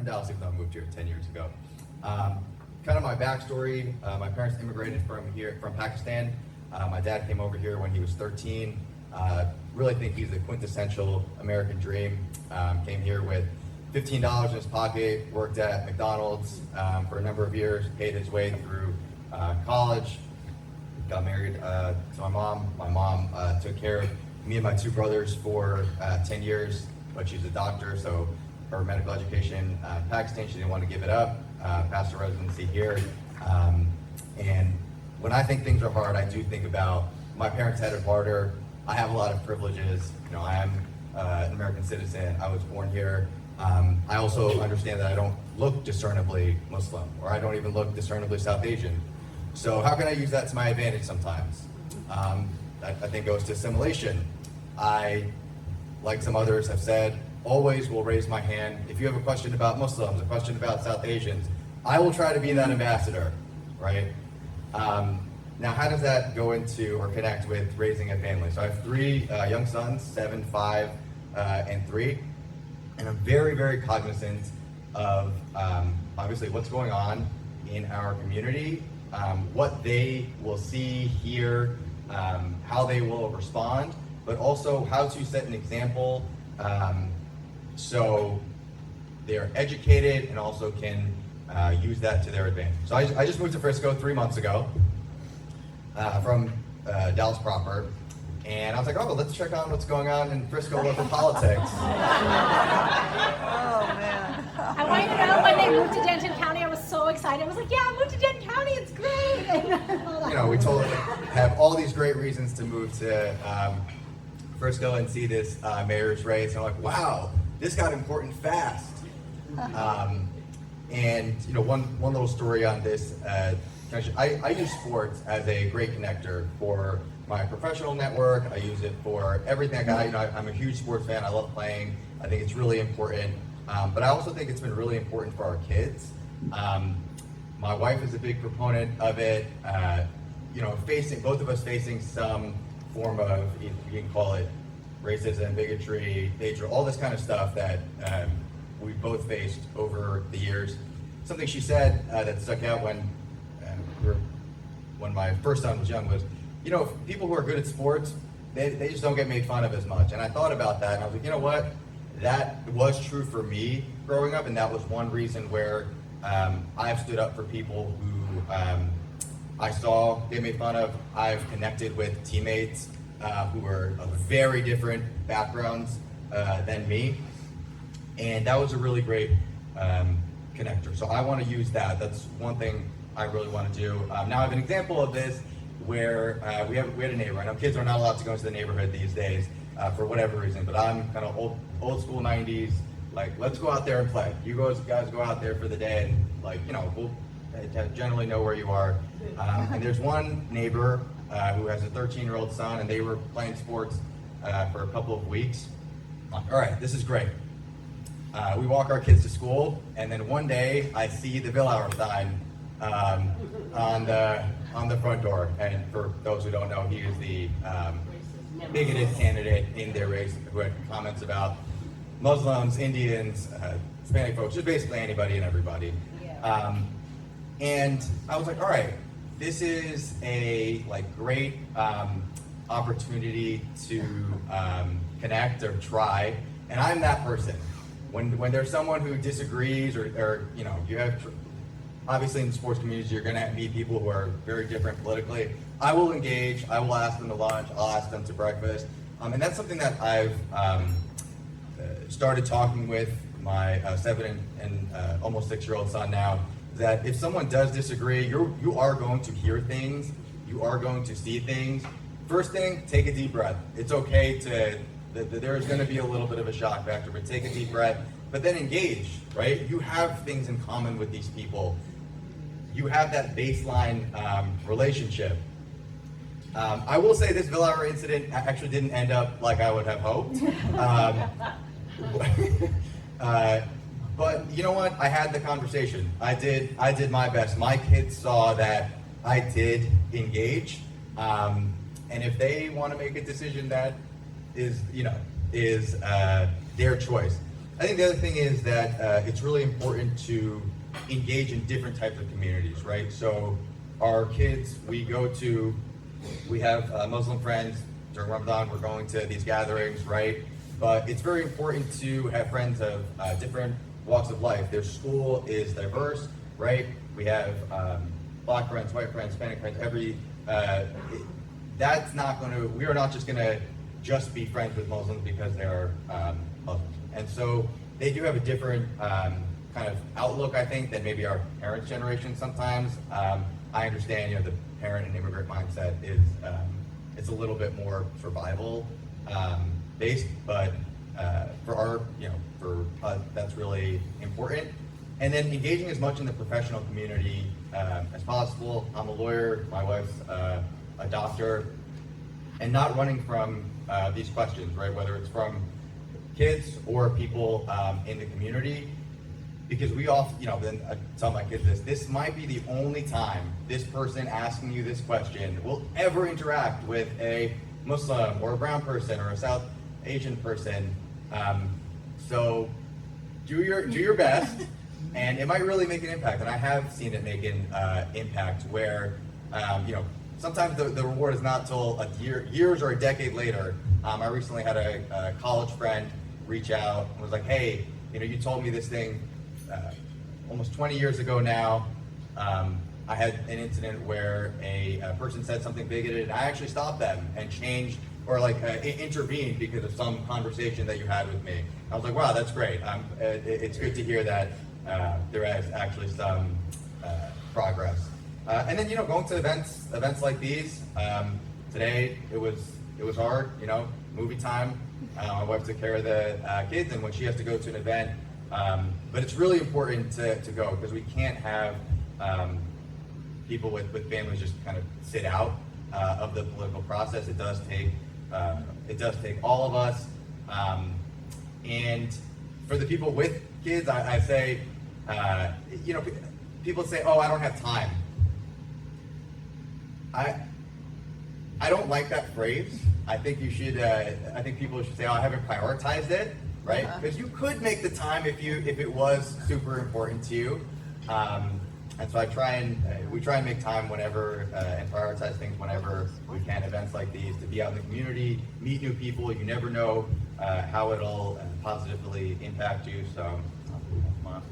from Dallas, even though I moved here 10 years ago. Kind of my backstory, my parents immigrated from Pakistan. My dad came over here when he was 13. Really think he's a quintessential American dream. Came here with $15 in his pocket, worked at McDonald's for a number of years, paid his way through college, got married to my mom. My mom took care of me and my two brothers for 10 years, but she's a doctor, so her medical education in Pakistan, she didn't want to give it up, passed her residency here. And when I think things are hard, I do think about my parents had it harder. I have a lot of privileges. You know, I am an American citizen. I was born here. I also understand that I don't look discernibly Muslim, or I don't even look discernibly South Asian. So how can I use that to my advantage sometimes? I think goes to assimilation. I, like some others have said, always will raise my hand. If you have a question about Muslims, a question about South Asians, I will try to be that ambassador, right? Now, how does that go into or connect with raising a family? So I have three young sons, 7, 5, and 3. And I'm very, very cognizant of obviously what's going on in our community, what they will see, hear, how they will respond, but also how to set an example so they're educated and also can use that to their advantage. So I just moved to Frisco 3 months ago from Dallas proper. And I was like, oh, let's check out what's going on in Frisco local politics. Oh, man. I want you to know when they moved to Denton County, I was so excited. I was like, yeah, I moved to Denton County, it's great. You know, we totally have all these great reasons to move to Frisco and see this mayor's race. And I'm like, wow, this got important fast. And, you know, one little story on this, I use sports as a great connector for my professional network. I use it for everything I got. You know, I'm a huge sports fan. I love playing. I think it's really important. But I also think it's been really important for our kids. My wife is a big proponent of it. You know, both of us facing some form of, you can call it racism, bigotry, hatred, all this kind of stuff that we both faced over the years. Something she said that stuck out when my first son was young was, you know, people who are good at sports, they just don't get made fun of as much. And I thought about that, and I was like, you know what? That was true for me growing up, and that was one reason where I've stood up for people who I saw get made fun of. I've connected with teammates who are of very different backgrounds than me, and that was a really great connector. So I want to use that. That's one thing I really want to do. Now I have an example of this where we had a neighbor. I know kids are not allowed to go into the neighborhood these days for whatever reason, but I'm kind of old school 90s, like, let's go out there and play. You guys go out there for the day and, like, you know, we'll generally know where you are. And there's one neighbor who has a 13-year-old son, and they were playing sports for a couple of weeks. I'm like, all right, this is great. We walk our kids to school, and then one day I see the Villauer sign on the front door. And for those who don't know, he is the bigoted candidate in their race who had comments about Muslims, Indians, Hispanic folks, just basically anybody and everybody. And I was like, all right, this is a great opportunity to connect or try, and I'm that person. When there's someone who disagrees or you know, you have, obviously in the sports community, you're gonna meet people who are very different politically. I will engage, I will ask them to lunch, I'll ask them to breakfast. And that's something that I've started talking with my 7 and almost 6-year-old son now, that if someone does disagree, you are going to hear things, you are going to see things. First thing, take a deep breath. It's okay there's gonna be a little bit of a shock factor, but take a deep breath, but then engage, right? You have things in common with these people. You have that baseline relationship. I will say this Villauer incident actually didn't end up like I would have hoped. But you know what? I had the conversation. I did my best. My kids saw that I did engage. And if they want to make a decision, that is their choice. I think the other thing is that it's really important to engage in different types of communities, right? So our kids, we have Muslim friends. During Ramadan, we're going to these gatherings, right? But it's very important to have friends of different walks of life. Their school is diverse, right? We have black friends, white friends, Hispanic friends, we are not just gonna just be friends with Muslims because they are Muslims. And so they do have a different kind of outlook, I think, than maybe our parents' generation sometimes. I understand, the parent and immigrant mindset is, it's a little bit more survival based, but for us, that's really important. And then engaging as much in the professional community as possible. I'm a lawyer, my wife's a doctor, and not running from these questions, right? Whether it's from kids or people in the community, because we often, then I tell my kids this might be the only time this person asking you this question will ever interact with a Muslim or a brown person or a South Asian person. So do your best, and it might really make an impact. And I have seen it make an impact where, sometimes the reward is not till years or a decade later. I recently had a college friend reach out and was like, hey, you told me this thing almost 20 years ago now. I had an incident where a person said something bigoted, and I actually stopped them and changed or intervened because of some conversation that you had with me. I was like, wow, that's great. It's good to hear that there is actually some progress. And then going to events like these. Today it was hard. Movie time. My wife took care of the kids, and when she has to go to an event, but it's really important to go, because we can't have people with families just kind of sit out of the political process. It does take all of us. And for the people with kids, I say, people say, oh, I don't have time. I don't like that phrase. I think you should. I think people should say, "Oh, I haven't prioritized it," right? Because you could make the time if it was super important to you. And so we try and make time whenever and prioritize things whenever we can. Events like these, to be out in the community, meet new people. You never know how it'll positively impact you. So, come on.